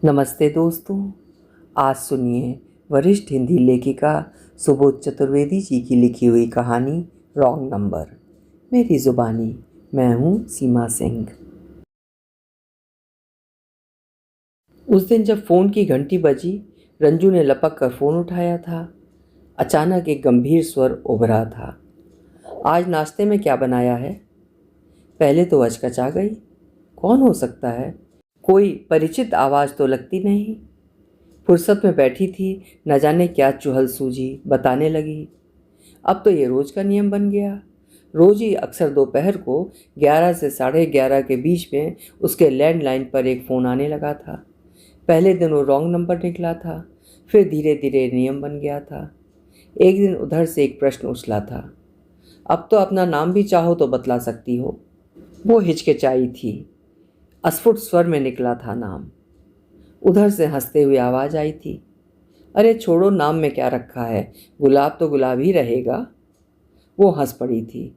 नमस्ते दोस्तों। आज सुनिए वरिष्ठ हिंदी लेखिका सुबोध चतुर्वेदी जी की लिखी हुई कहानी रॉन्ग नंबर। मेरी जुबानी। मैं हूँ सीमा सिंह। उस दिन जब फ़ोन की घंटी बजी, रंजू ने लपक कर फ़ोन उठाया था। अचानक एक गंभीर स्वर उभरा था। आज नाश्ते में क्या बनाया है? पहले तो हचकचा गई। कौन हो सकता है? कोई परिचित आवाज़ तो लगती नहीं। फुर्सत में बैठी थी, न जाने क्या चुहल सूझी, बताने लगी। अब तो ये रोज का नियम बन गया। रोज ही अक्सर दोपहर को 11 से 11:30 के बीच में उसके लैंडलाइन पर एक फ़ोन आने लगा था। पहले दिन वो रॉन्ग नंबर निकला था, फिर धीरे धीरे नियम बन गया था। एक दिन उधर से एक प्रश्न उछला था, अब तो अपना नाम भी चाहो तो बतला सकती हो। वो हिचकिचाई थी। अस्फुट स्वर में निकला था नाम। उधर से हंसते हुए आवाज़ आई थी, अरे छोड़ो, नाम में क्या रखा है, गुलाब तो गुलाब ही रहेगा। वो हंस पड़ी थी।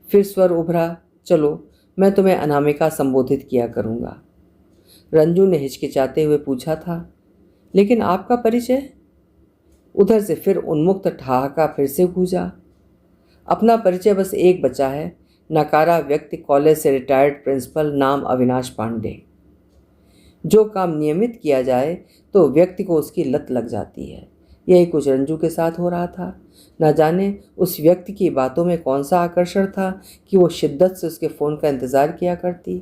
फिर स्वर उभरा, चलो मैं तुम्हें अनामिका संबोधित किया करूँगा। रंजू ने हिचकिचाते हुए पूछा था, लेकिन आपका परिचय? उधर से फिर उन्मुक्त ठहाका फिर से गूंजा। अपना परिचय बस एक बचा है, नकारा व्यक्ति, कॉलेज से रिटायर्ड प्रिंसिपल, नाम अविनाश पांडे। जो काम नियमित किया जाए तो व्यक्ति को उसकी लत लग जाती है। यही कुछ रंजू के साथ हो रहा था। न जाने उस व्यक्ति की बातों में कौन सा आकर्षण था कि वो शिद्दत से उसके फ़ोन का इंतज़ार किया करती।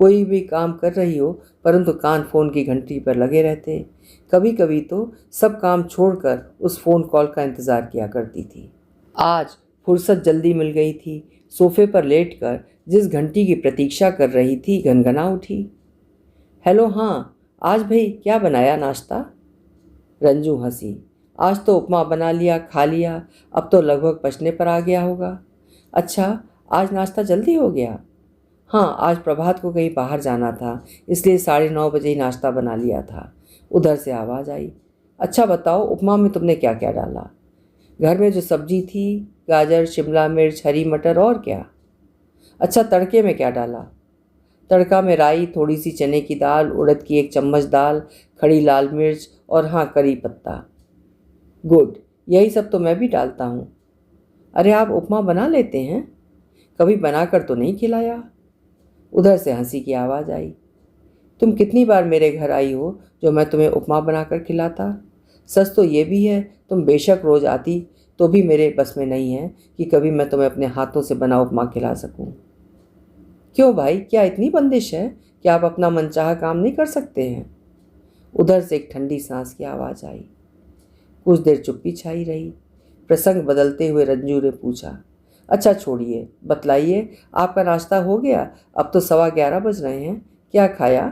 कोई भी काम कर रही हो परंतु कान फ़ोन की घंटी पर लगे रहते। कभी कभी तो सब काम छोड़कर उस फ़ोन कॉल का इंतज़ार किया करती थी। आज फुर्सत जल्दी मिल गई थी। सोफे पर लेटकर जिस घंटी की प्रतीक्षा कर रही थी गनगना उठी। हेलो, हाँ आज भाई क्या बनाया नाश्ता? रंजू हंसी। आज तो उपमा बना लिया, खा लिया, अब तो लगभग पचने पर आ गया होगा। अच्छा, आज नाश्ता जल्दी हो गया? हाँ, आज प्रभात को कहीं बाहर जाना था, इसलिए 9:30 बजे ही नाश्ता बना लिया था। उधर से आवाज़ आई, अच्छा बताओ, उपमा में तुमने क्या क्या डाला? घर में जो सब्जी थी, गाजर, शिमला मिर्च, हरी मटर, और क्या? अच्छा, तड़के में क्या डाला? तड़का में राई, थोड़ी सी चने की दाल, उड़द की 1 चम्मच दाल, खड़ी लाल मिर्च और हाँ, करी पत्ता। गुड, यही सब तो मैं भी डालता हूँ। अरे आप उपमा बना लेते हैं? कभी बनाकर तो नहीं खिलाया। उधर से हंसी की आवाज़ आई। तुम कितनी बार मेरे घर आई हो जो मैं तुम्हें उपमा बनाकर खिलाता? सच तो ये भी है, तुम बेशक रोज़ आती तो भी मेरे बस में नहीं है कि कभी मैं तुम्हें अपने हाथों से बना उपमा खिला सकूं। क्यों भाई, क्या इतनी बंदिश है कि आप अपना मनचाहा काम नहीं कर सकते हैं? उधर से एक ठंडी सांस की आवाज़ आई। कुछ देर चुप्पी छाई रही। प्रसंग बदलते हुए रंजू ने पूछा, अच्छा छोड़िए, बतलाइए, आपका नाश्ता हो गया? अब तो 11:15 बज रहे हैं, क्या खाया?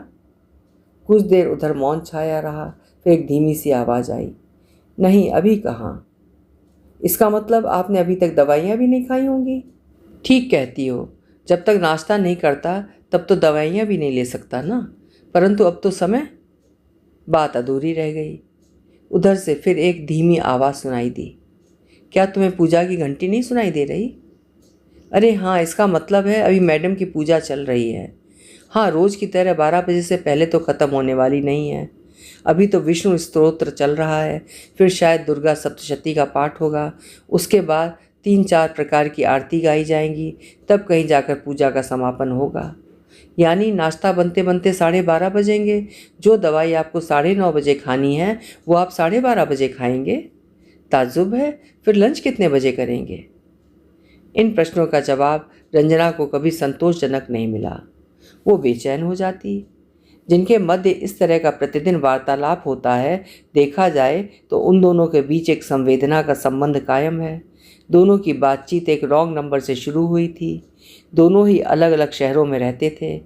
कुछ देर उधर मौन छाया रहा। फिर एक धीमी सी आवाज़ आई, नहीं अभी कहाँ। इसका मतलब आपने अभी तक दवाइयाँ भी नहीं खाई होंगी। ठीक कहती हो, जब तक नाश्ता नहीं करता तब तो दवाइयाँ भी नहीं ले सकता ना, परंतु अब तो समय। बात अधूरी रह गई। उधर से फिर एक धीमी आवाज़ सुनाई दी, क्या तुम्हें पूजा की घंटी नहीं सुनाई दे रही? अरे हाँ, इसका मतलब है अभी मैडम की पूजा चल रही है। हाँ, रोज़ की तरह 12 बजे से पहले तो ख़त्म होने वाली नहीं है। अभी तो विष्णु स्तोत्र चल रहा है, फिर शायद दुर्गा सप्तशती का पाठ होगा, उसके बाद 3-4 प्रकार की आरती गाई जाएंगी, तब कहीं जाकर पूजा का समापन होगा। यानी नाश्ता बनते बनते 12:30 बजेंगे। जो दवाई आपको 9:30 बजे खानी है वो आप 12:30 बजे खाएंगे? ताज्जुब है, फिर लंच कितने बजे करेंगे? इन प्रश्नों का जवाब रंजना को कभी संतोषजनक नहीं मिला। वो बेचैन हो जाती। जिनके मध्य इस तरह का प्रतिदिन वार्तालाप होता है, देखा जाए तो उन दोनों के बीच एक संवेदना का संबंध कायम है। दोनों की बातचीत एक रॉन्ग नंबर से शुरू हुई थी। दोनों ही अलग अलग शहरों में रहते थे।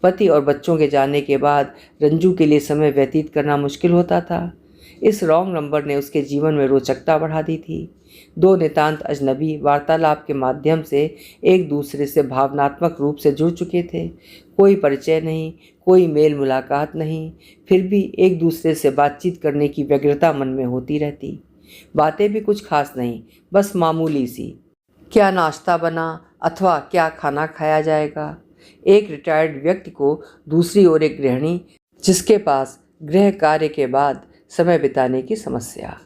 पति और बच्चों के जाने के बाद रंजू के लिए समय व्यतीत करना मुश्किल होता था। इस रॉन्ग नंबर ने उसके जीवन में रोचकता बढ़ा दी थी। दो नितांत अजनबी वार्तालाप के माध्यम से एक दूसरे से भावनात्मक रूप से जुड़ चुके थे। कोई परिचय नहीं, कोई मेल मुलाकात नहीं, फिर भी एक दूसरे से बातचीत करने की व्यग्रता मन में होती रहती। बातें भी कुछ खास नहीं, बस मामूली सी, क्या नाश्ता बना अथवा क्या खाना खाया जाएगा। एक रिटायर्ड व्यक्ति को दूसरी ओर एक गृहिणी, जिसके पास गृह कार्य के बाद समय बिताने की समस्या।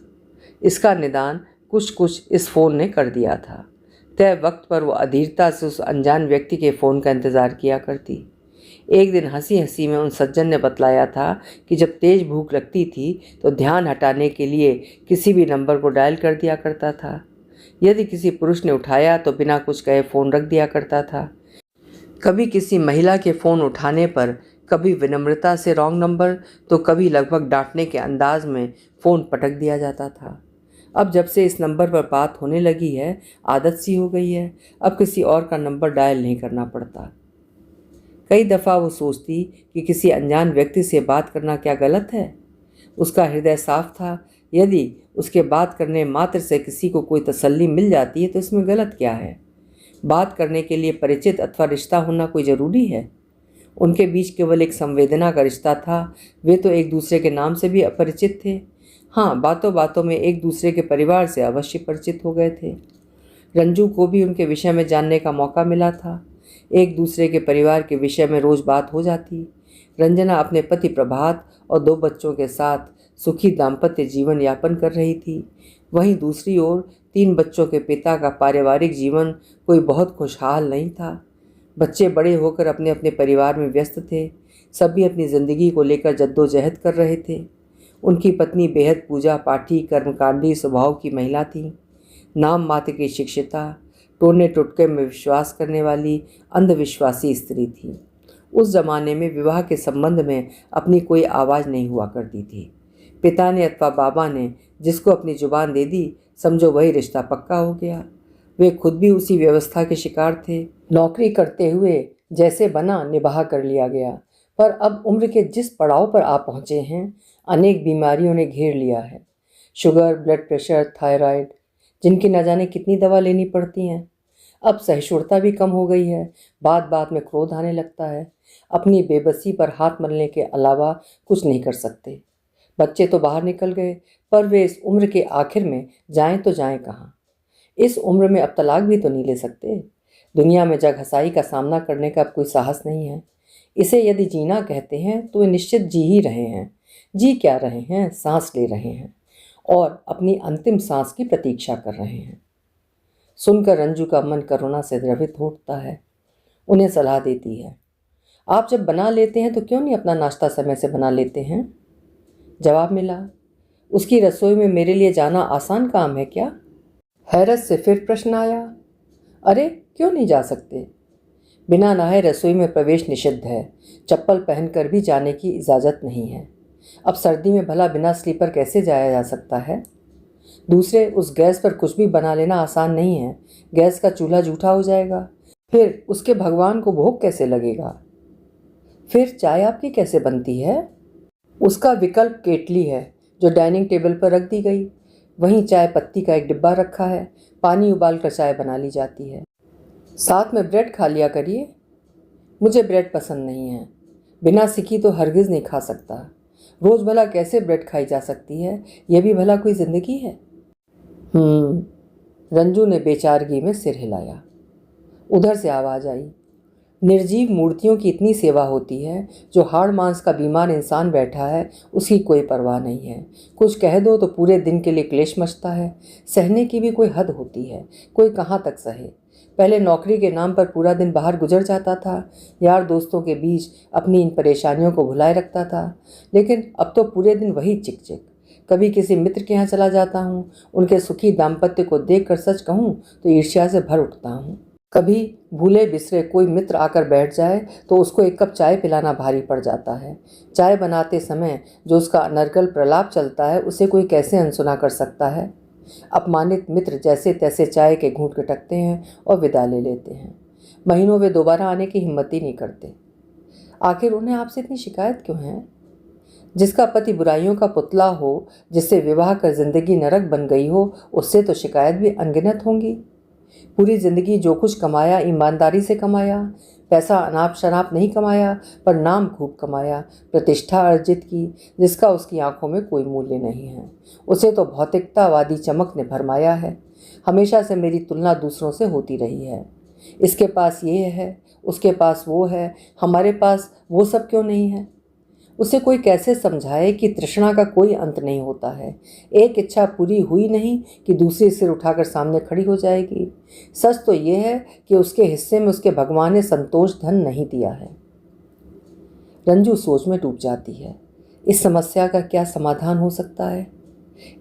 इसका निदान कुछ कुछ इस फ़ोन ने कर दिया था। तय वक्त पर वो अधीरता से उस अनजान व्यक्ति के फ़ोन का इंतज़ार किया करती। एक दिन हंसी हंसी में उन सज्जन ने बतलाया था कि जब तेज भूख लगती थी तो ध्यान हटाने के लिए किसी भी नंबर को डायल कर दिया करता था। यदि किसी पुरुष ने उठाया तो बिना कुछ कहे फ़ोन रख दिया करता था। कभी किसी महिला के फ़ोन उठाने पर कभी विनम्रता से रॉन्ग नंबर तो कभी लगभग डांटने के अंदाज में फ़ोन पटक दिया जाता था। अब जब से इस नंबर पर बात होने लगी है, आदत सी हो गई है। अब किसी और का नंबर डायल नहीं करना पड़ता। कई दफ़ा वो सोचती कि किसी अनजान व्यक्ति से बात करना क्या गलत है। उसका हृदय साफ था। यदि उसके बात करने मात्र से किसी को कोई तसल्ली मिल जाती है तो इसमें गलत क्या है। बात करने के लिए परिचित अथवा रिश्ता होना कोई ज़रूरी है। उनके बीच केवल एक संवेदना का रिश्ता था। वे तो एक दूसरे के नाम से भी अपरिचित थे। हाँ, बातों बातों में एक दूसरे के परिवार से अवश्य परिचित हो गए थे। रंजू को भी उनके विषय में जानने का मौका मिला था। एक दूसरे के परिवार के विषय में रोज़ बात हो जाती। रंजना अपने पति प्रभात और 2 बच्चों के साथ सुखी दाम्पत्य जीवन यापन कर रही थी। वहीं दूसरी ओर 3 बच्चों के पिता का पारिवारिक जीवन कोई बहुत खुशहाल नहीं था। बच्चे बड़े होकर अपने अपने परिवार में व्यस्त थे। सभी अपनी ज़िंदगी को लेकर जद्दोजहद कर रहे थे। उनकी पत्नी बेहद पूजा पाठी कर्मकांडी स्वभाव की महिला थी। नाम मात्र की शिक्षिता, टोने टुटके में विश्वास करने वाली अंधविश्वासी स्त्री थी। उस जमाने में विवाह के संबंध में अपनी कोई आवाज़ नहीं हुआ करती थी। पिता ने अथवा बाबा ने जिसको अपनी जुबान दे दी, समझो वही रिश्ता पक्का हो गया। वे खुद भी उसी व्यवस्था के शिकार थे। नौकरी करते हुए जैसे बना निबाह कर लिया गया। पर अब उम्र के जिस पड़ाव पर आप पहुँचे हैं, अनेक बीमारियों ने घेर लिया है। शुगर, ब्लड प्रेशर, थायराइड, जिनकी न जाने कितनी दवा लेनी पड़ती हैं। अब सहिष्णुता भी कम हो गई है। बात बात में क्रोध आने लगता है। अपनी बेबसी पर हाथ मलने के अलावा कुछ नहीं कर सकते। बच्चे तो बाहर निकल गए, पर वे इस उम्र के आखिर में जाएं तो जाएं कहाँ। इस उम्र में अब तलाक भी तो नहीं ले सकते। दुनिया में जगहंसाई का सामना करने का अब कोई साहस नहीं है। इसे यदि जीना कहते हैं तो वे निश्चित जी ही रहे हैं। जी क्या रहे हैं, सांस ले रहे हैं और अपनी अंतिम सांस की प्रतीक्षा कर रहे हैं। सुनकर रंजू का मन करुणा से द्रवित हो उठता है। उन्हें सलाह देती है, आप जब बना लेते हैं तो क्यों नहीं अपना नाश्ता समय से बना लेते हैं। जवाब मिला, उसकी रसोई में मेरे लिए जाना आसान काम है क्या। हैरत से फिर प्रश्न आया, अरे क्यों नहीं जा सकते। बिना नहाए रसोई में प्रवेश निषिद्ध है। चप्पल पहनकर भी जाने की इजाज़त नहीं है। अब सर्दी में भला बिना स्लीपर कैसे जाया जा सकता है। दूसरे, उस गैस पर कुछ भी बना लेना आसान नहीं है। गैस का चूल्हा जूठा हो जाएगा, फिर उसके भगवान को भोग कैसे लगेगा। फिर चाय आपकी कैसे बनती है। उसका विकल्प केटली है जो डाइनिंग टेबल पर रख दी गई। वहीं चाय पत्ती का एक डिब्बा रखा है। पानी उबाल कर चाय बना ली जाती है। साथ में ब्रेड खा लिया करिए। मुझे ब्रेड पसंद नहीं है। बिना सिकी तो हरगिज़ नहीं खा सकता। रोज़ भला कैसे ब्रेड खाई जा सकती है। यह भी भला कोई ज़िंदगी है। रंजू ने बेचारगी में सिर हिलाया। उधर से आवाज़ आई, निर्जीव मूर्तियों की इतनी सेवा होती है। जो हाड़ मांस का बीमार इंसान बैठा है उसकी कोई परवाह नहीं है। कुछ कह दो तो पूरे दिन के लिए क्लेश मचता है। सहने की भी कोई हद होती है। कोई कहाँ तक सहे। पहले नौकरी के नाम पर पूरा दिन बाहर गुजर जाता था। यार दोस्तों के बीच अपनी इन परेशानियों को भुलाए रखता था। लेकिन अब तो पूरे दिन वही चिक चिक। कभी किसी मित्र के यहाँ चला जाता हूँ। उनके सुखी दाम्पत्य को देखकर सच कहूँ तो ईर्ष्या से भर उठता हूँ। कभी भूले बिसरे कोई मित्र आकर बैठ जाए तो उसको एक कप चाय पिलाना भारी पड़ जाता है। चाय बनाते समय जो उसका अनर्गल प्रलाप चलता है उसे कोई कैसे अनसुना कर सकता है। अपमानित मित्र जैसे तैसे चाय के घूंट खटकते हैं और विदा ले लेते हैं। महीनों वे दोबारा आने की हिम्मत ही नहीं करते। आखिर उन्हें आपसे इतनी शिकायत क्यों है। जिसका पति बुराइयों का पुतला हो, जिससे विवाह कर जिंदगी नरक बन गई हो, उससे तो शिकायत भी अनगिनत होंगी। पूरी ज़िंदगी जो कुछ कमाया ईमानदारी से कमाया। पैसा अनाप शनाप नहीं कमाया, पर नाम खूब कमाया। प्रतिष्ठा अर्जित की जिसका उसकी आंखों में कोई मूल्य नहीं है। उसे तो भौतिकतावादी चमक ने भरमाया है। हमेशा से मेरी तुलना दूसरों से होती रही है। इसके पास ये है, उसके पास वो है, हमारे पास वो सब क्यों नहीं है। उसे कोई कैसे समझाए कि तृष्णा का कोई अंत नहीं होता है। एक इच्छा पूरी हुई नहीं कि दूसरी सिर उठाकर सामने खड़ी हो जाएगी। सच तो ये है कि उसके हिस्से में उसके भगवान ने संतोष धन नहीं दिया है। रंजू सोच में डूब जाती है। इस समस्या का क्या समाधान हो सकता है?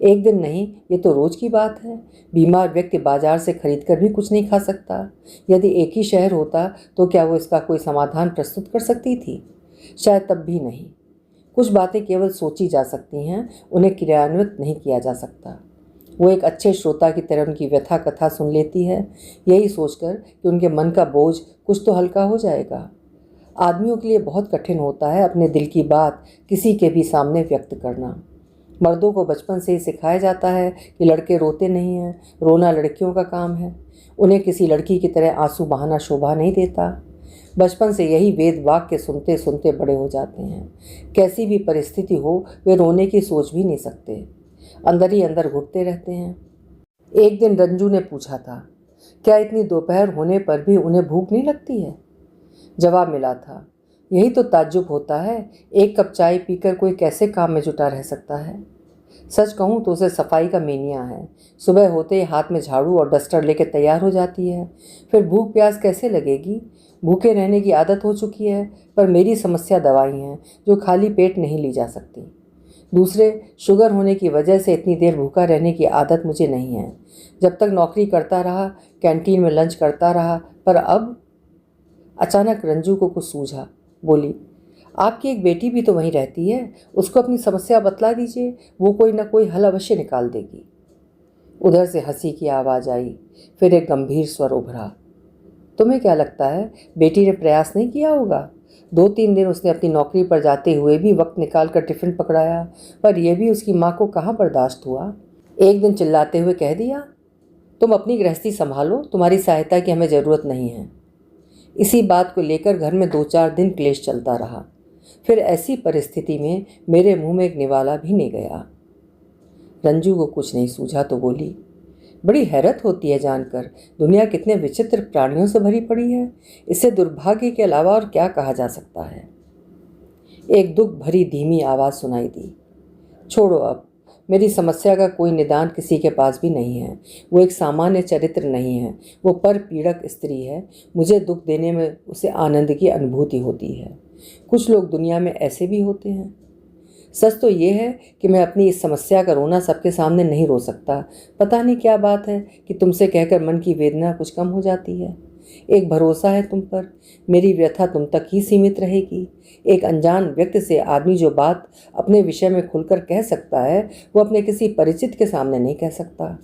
एक दिन नहीं, ये तो रोज की बात है। बीमार व्यक्ति बाजार से खरीद कर भी कुछ नहीं खा सकता। यदि एक ही शहर होता तो क्या वो इसका कोई समाधान प्रस्तुत कर सकती थी? शायद तब भी नहीं। कुछ बातें केवल सोची जा सकती हैं, उन्हें क्रियान्वित नहीं किया जा सकता। वो एक अच्छे श्रोता की तरह उनकी व्यथा कथा सुन लेती है, यही सोचकर कि उनके मन का बोझ कुछ तो हल्का हो जाएगा। आदमियों के लिए बहुत कठिन होता है अपने दिल की बात किसी के भी सामने व्यक्त करना। मर्दों को बचपन से ही सिखाया जाता है कि लड़के रोते नहीं हैं, रोना लड़कियों का काम है। उन्हें किसी लड़की की तरह आंसू बहाना शोभा नहीं देता। बचपन से यही वेद वाक्य सुनते सुनते बड़े हो जाते हैं। कैसी भी परिस्थिति हो, वे रोने की सोच भी नहीं सकते, अंदर ही अंदर घुटते रहते हैं। एक दिन रंजू ने पूछा था, क्या इतनी दोपहर होने पर भी उन्हें भूख नहीं लगती है? जवाब मिला था, यही तो ताज्जुब होता है, एक कप चाय पीकर कोई कैसे काम में जुटा रह सकता है। सच कहूँ तो उसे सफाई का मेनिया है। सुबह होते ही हाथ में झाड़ू और डस्टर लेकर तैयार हो जाती है। फिर भूख प्यास कैसे लगेगी? भूखे रहने की आदत हो चुकी है। पर मेरी समस्या दवाई हैं जो खाली पेट नहीं ली जा सकती। दूसरे, शुगर होने की वजह से इतनी देर भूखा रहने की आदत मुझे नहीं है। जब तक नौकरी करता रहा, कैंटीन में लंच करता रहा, पर अब अचानक रंजू को कुछ सूझा। बोली, आपकी एक बेटी भी तो वहीं रहती है, उसको अपनी समस्या बतला दीजिए, वो कोई ना कोई हल अवश्य निकाल देगी। उधर से हंसी की आवाज़ आई। फिर एक गंभीर स्वर उभरा, तुम्हें क्या लगता है बेटी ने प्रयास नहीं किया होगा? 2-3 दिन उसने अपनी नौकरी पर जाते हुए भी वक्त निकाल कर टिफिन पकड़ाया, पर यह भी उसकी माँ को कहाँ बर्दाश्त हुआ। एक दिन चिल्लाते हुए कह दिया, तुम अपनी गृहस्थी संभालो, तुम्हारी सहायता की हमें ज़रूरत नहीं है। इसी बात को लेकर घर में 2-4 दिन क्लेश चलता रहा। फिर ऐसी परिस्थिति में मेरे मुंह में एक निवाला भी नहीं गया। रंजू को कुछ नहीं सूझा तो बोली, बड़ी हैरत होती है जानकर दुनिया कितने विचित्र प्राणियों से भरी पड़ी है। इससे दुर्भाग्य के अलावा और क्या कहा जा सकता है। एक दुख भरी धीमी आवाज़ सुनाई दी, छोड़ो अब, मेरी समस्या का कोई निदान किसी के पास भी नहीं है। वो एक सामान्य चरित्र नहीं है, वो पर पीड़क स्त्री है। मुझे दुख देने में उसे आनंद की अनुभूति होती है। कुछ लोग दुनिया में ऐसे भी होते हैं। सच तो ये है कि मैं अपनी इस समस्या का रोना सबके सामने नहीं रो सकता। पता नहीं क्या बात है कि तुमसे कहकर मन की वेदना कुछ कम हो जाती है। एक भरोसा है तुम पर, मेरी व्यथा तुम तक ही सीमित रहेगी। एक अनजान व्यक्ति से आदमी जो बात अपने विषय में खुलकर कह सकता है, वो अपने किसी परिचित के सामने नहीं कह सकता।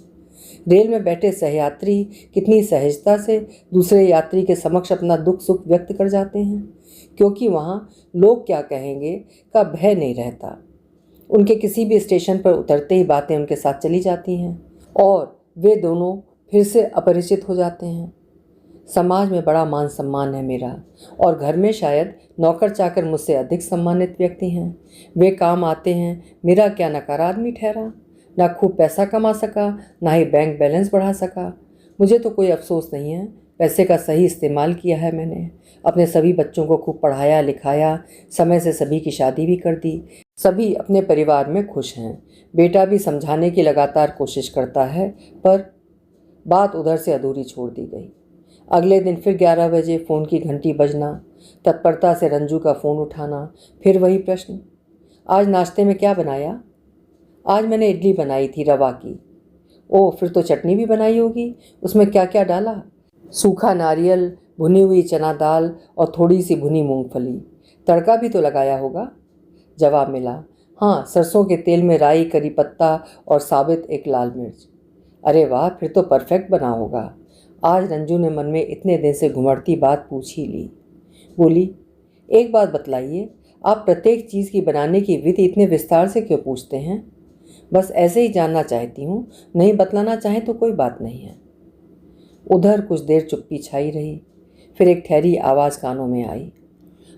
रेल में बैठे सहयात्री कितनी सहजता से दूसरे यात्री के समक्ष अपना दुख सुख व्यक्त कर जाते हैं, क्योंकि वहाँ लोग क्या कहेंगे का भय नहीं रहता। उनके किसी भी स्टेशन पर उतरते ही बातें उनके साथ चली जाती हैं और वे दोनों फिर से अपरिचित हो जाते हैं। समाज में बड़ा मान सम्मान है मेरा, और घर में शायद नौकर चाकर मुझसे अधिक सम्मानित व्यक्ति हैं। वे काम आते हैं, मेरा क्या नकारा आदमी ठहरा। ना खूब पैसा कमा सका, ना ही बैंक बैलेंस बढ़ा सका। मुझे तो कोई अफसोस नहीं है, पैसे का सही इस्तेमाल किया है मैंने। अपने सभी बच्चों को खूब पढ़ाया लिखाया, समय से सभी की शादी भी कर दी। सभी अपने परिवार में खुश हैं। बेटा भी समझाने की लगातार कोशिश करता है, पर बात उधर से अधूरी छोड़ दी गई। अगले दिन फिर 11 बजे फ़ोन की घंटी बजना, तत्परता से रंजू का फ़ोन उठाना, फिर वही प्रश्न, आज नाश्ते में क्या बनाया? आज मैंने इडली बनाई थी रवा की। ओह, फिर तो चटनी भी बनाई होगी, उसमें क्या क्या डाला? सूखा नारियल, भुनी हुई चना दाल और थोड़ी सी भुनी मूंगफली। तड़का भी तो लगाया होगा? जवाब मिला, हाँ, सरसों के तेल में राई, करी पत्ता और साबित एक लाल मिर्च। अरे वाह, फिर तो परफेक्ट बना होगा। आज रंजू ने मन में इतने दिन से घुमड़ती बात पूछ ही ली। बोली, एक बात बतलाइए, आप प्रत्येक चीज़ की बनाने की विधि इतने विस्तार से क्यों पूछते हैं? बस ऐसे ही जानना चाहती हूँ, नहीं बतलाना चाहें तो कोई बात नहीं है। उधर कुछ देर चुप्पी छाई रही। फिर एक ठहरी आवाज़ कानों में आई,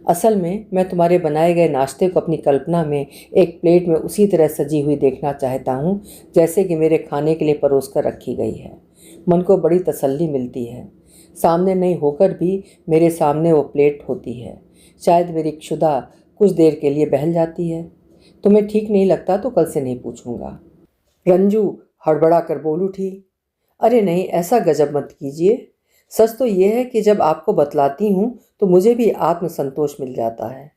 असल में मैं तुम्हारे बनाए गए नाश्ते को अपनी कल्पना में एक प्लेट में उसी तरह सजी हुई देखना चाहता हूँ जैसे कि मेरे खाने के लिए परोस कर रखी गई है। मन को बड़ी तसल्ली मिलती है। सामने नहीं होकर भी मेरे सामने वो प्लेट होती है। शायद मेरी क्षुधा कुछ देर के लिए बहल जाती है। तुम्हें ठीक नहीं लगता तो कल से नहीं पूछूंगा। रंजू हड़बड़ा कर बोल उठी। अरे नहीं, ऐसा गजब मत कीजिए। सच तो ये है कि जब आपको बतलाती हूँ तो मुझे भी आत्मसंतोष मिल जाता है।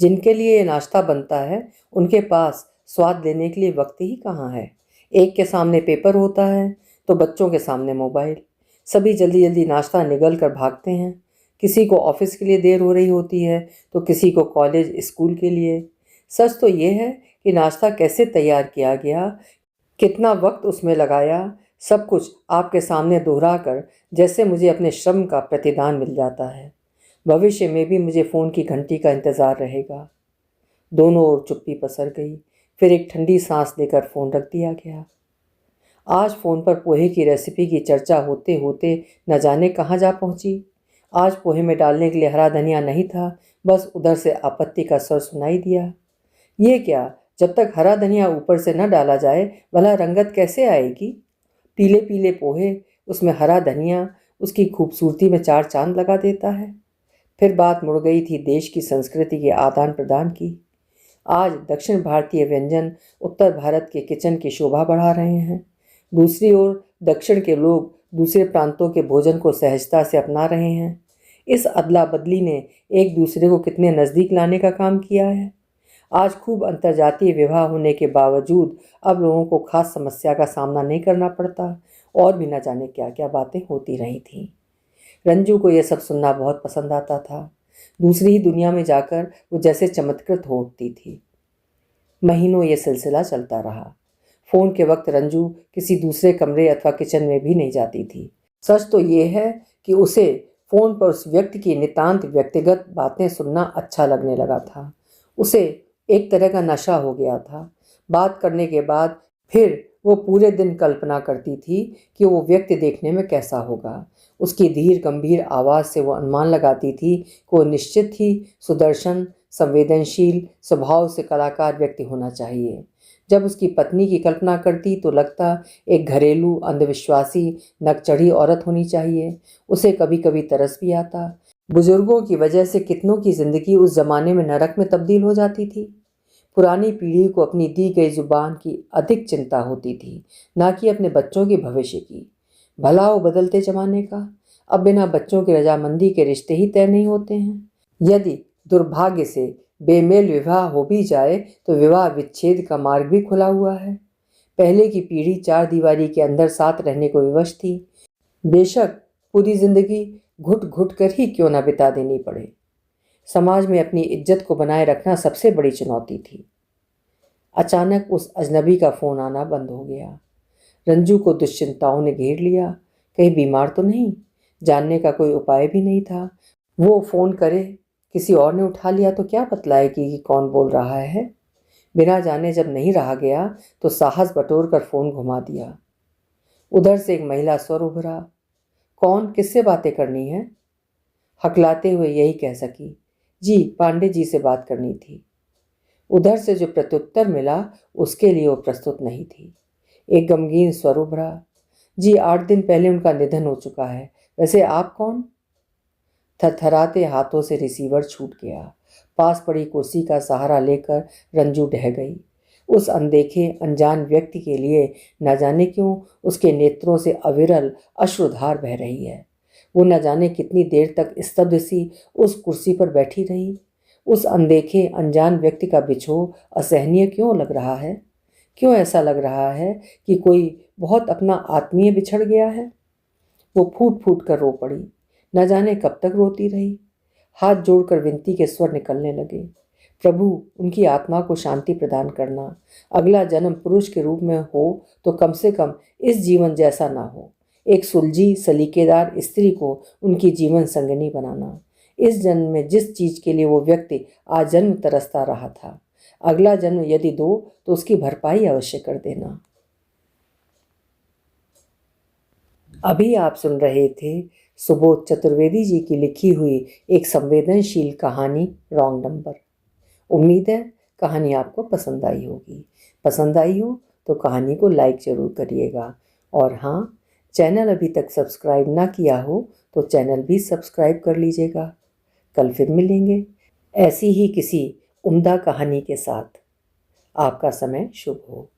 जिनके लिए ये नाश्ता बनता है उनके पास स्वाद लेने के लिए वक्त ही कहाँ है। एक के सामने पेपर होता है तो बच्चों के सामने मोबाइल। सभी जल्दी जल्दी नाश्ता निगल कर भागते हैं। किसी को ऑफिस के लिए देर हो रही होती है तो किसी को कॉलेज स्कूल के लिए। सच तो ये है कि नाश्ता कैसे तैयार किया गया, कितना वक्त उसमें लगाया, सब कुछ आपके सामने दोहरा कर जैसे मुझे अपने श्रम का प्रतिदान मिल जाता है। भविष्य में भी मुझे फ़ोन की घंटी का इंतज़ार रहेगा। दोनों ओर चुप्पी पसर गई। फिर एक ठंडी सांस लेकर फ़ोन रख दिया गया। आज फ़ोन पर पोहे की रेसिपी की चर्चा होते होते न जाने कहाँ जा पहुंची। आज पोहे में डालने के लिए हरा धनिया नहीं था, बस उधर से आपत्ति का स्वर सुनाई दिया। ये क्या, जब तक हरा धनिया ऊपर से न डाला जाए भला रंगत कैसे आएगी। पीले पीले पोहे, उसमें हरा धनिया, उसकी खूबसूरती में चार चांद लगा देता है। फिर बात मुड़ गई थी देश की संस्कृति के आदान प्रदान की। आज दक्षिण भारतीय व्यंजन उत्तर भारत के किचन की शोभा बढ़ा रहे हैं। दूसरी ओर दक्षिण के लोग दूसरे प्रांतों के भोजन को सहजता से अपना रहे हैं। इस अदला बदली ने एक दूसरे को कितने नज़दीक लाने का काम किया है। आज खूब अंतर्जातीय विवाह होने के बावजूद अब लोगों को खास समस्या का सामना नहीं करना पड़ता और भी न जाने क्या क्या बातें होती रही थीं। रंजू को यह सब सुनना बहुत पसंद आता था। दूसरी ही दुनिया में जाकर वो जैसे चमत्कृत हो उठती थी। महीनों ये सिलसिला चलता रहा। फ़ोन के वक्त रंजू किसी दूसरे कमरे अथवा किचन में भी नहीं जाती थी। सच तो ये है कि उसे फ़ोन पर उस व्यक्ति की नितांत व्यक्तिगत बातें सुनना अच्छा लगने लगा था। उसे एक तरह का नशा हो गया था। बात करने के बाद फिर वो पूरे दिन कल्पना करती थी कि वो व्यक्ति देखने में कैसा होगा। उसकी धीर गंभीर आवाज़ से वो अनुमान लगाती थी कि वो निश्चित ही सुदर्शन, संवेदनशील स्वभाव से कलाकार व्यक्ति होना चाहिए। जब उसकी पत्नी की कल्पना करती तो लगता एक घरेलू अंधविश्वासी नकचढ़ी औरत होनी चाहिए। उसे कभी कभी तरस भी आता। बुजुर्गों की वजह से कितनों की ज़िंदगी उस ज़माने में नरक में तब्दील हो जाती थी। पुरानी पीढ़ी को अपनी दी गई जुबान की अधिक चिंता होती थी, ना कि अपने बच्चों के भविष्य की। भला हो बदलते ज़माने का। अब बिना बच्चों की रजामंदी के रिश्ते ही तय नहीं होते हैं। यदि दुर्भाग्य से बेमेल विवाह हो भी जाए तो विवाह विच्छेद का मार्ग भी खुला हुआ है। पहले की पीढ़ी चार दीवारी के अंदर साथ रहने को विवश थी। बेशक पूरी जिंदगी घुट घुट कर ही क्यों न बिता देनी पड़े। समाज में अपनी इज्जत को बनाए रखना सबसे बड़ी चुनौती थी। अचानक उस अजनबी का फ़ोन आना बंद हो गया। रंजू को दुश्चिंताओं ने घेर लिया। कहीं बीमार तो नहीं, जानने का कोई उपाय भी नहीं था। वो फ़ोन करे, किसी और ने उठा लिया तो क्या बतलाएगी कि कौन बोल रहा है। बिना जाने जब नहीं रहा गया तो साहस बटोर कर फ़ोन घुमा दिया। उधर से एक महिला स्वर उभरा। कौन, किससे बातें करनी है? हकलाते हुए यही कह सकी, जी पांडे जी से बात करनी थी। उधर से जो प्रत्युत्तर मिला उसके लिए वो प्रस्तुत नहीं थी। एक गमगीन स्वर उभरा। जी 8 दिन पहले उनका निधन हो चुका है। वैसे आप कौन? थरथराते हाथों से रिसीवर छूट गया। पास पड़ी कुर्सी का सहारा लेकर रंजू ढह गई। उस अनदेखे अनजान व्यक्ति के लिए न जाने क्यों उसके नेत्रों से अविरल अश्रुधार बह रही है। वो न जाने कितनी देर तक स्तब्ध सी उस कुर्सी पर बैठी रही। उस अनदेखे अनजान व्यक्ति का बिछोह असहनीय क्यों लग रहा है? क्यों ऐसा लग रहा है कि कोई बहुत अपना आत्मीय बिछड़ गया है? वो फूट फूट कर रो पड़ी। न जाने कब तक रोती रही। हाथ जोड़कर विनती के स्वर निकलने लगे। प्रभु, उनकी आत्मा को शांति प्रदान करना। अगला जन्म पुरुष के रूप में हो तो कम से कम इस जीवन जैसा ना हो। एक सुलझी सलीकेदार स्त्री को उनकी जीवन संगिनी बनाना। इस जन्म में जिस चीज के लिए वो व्यक्ति आजन्म तरसता रहा था, अगला जन्म यदि दो तो उसकी भरपाई अवश्य कर देना। अभी आप सुन रहे थे सुबोध चतुर्वेदी जी की लिखी हुई एक संवेदनशील कहानी रॉन्ग नंबर। उम्मीद है कहानी आपको पसंद आई होगी। पसंद आई हो तो कहानी को लाइक ज़रूर करिएगा। और हाँ, चैनल अभी तक सब्सक्राइब ना किया हो तो चैनल भी सब्सक्राइब कर लीजिएगा। कल फिर मिलेंगे ऐसी ही किसी उम्दा कहानी के साथ। आपका समय शुभ हो।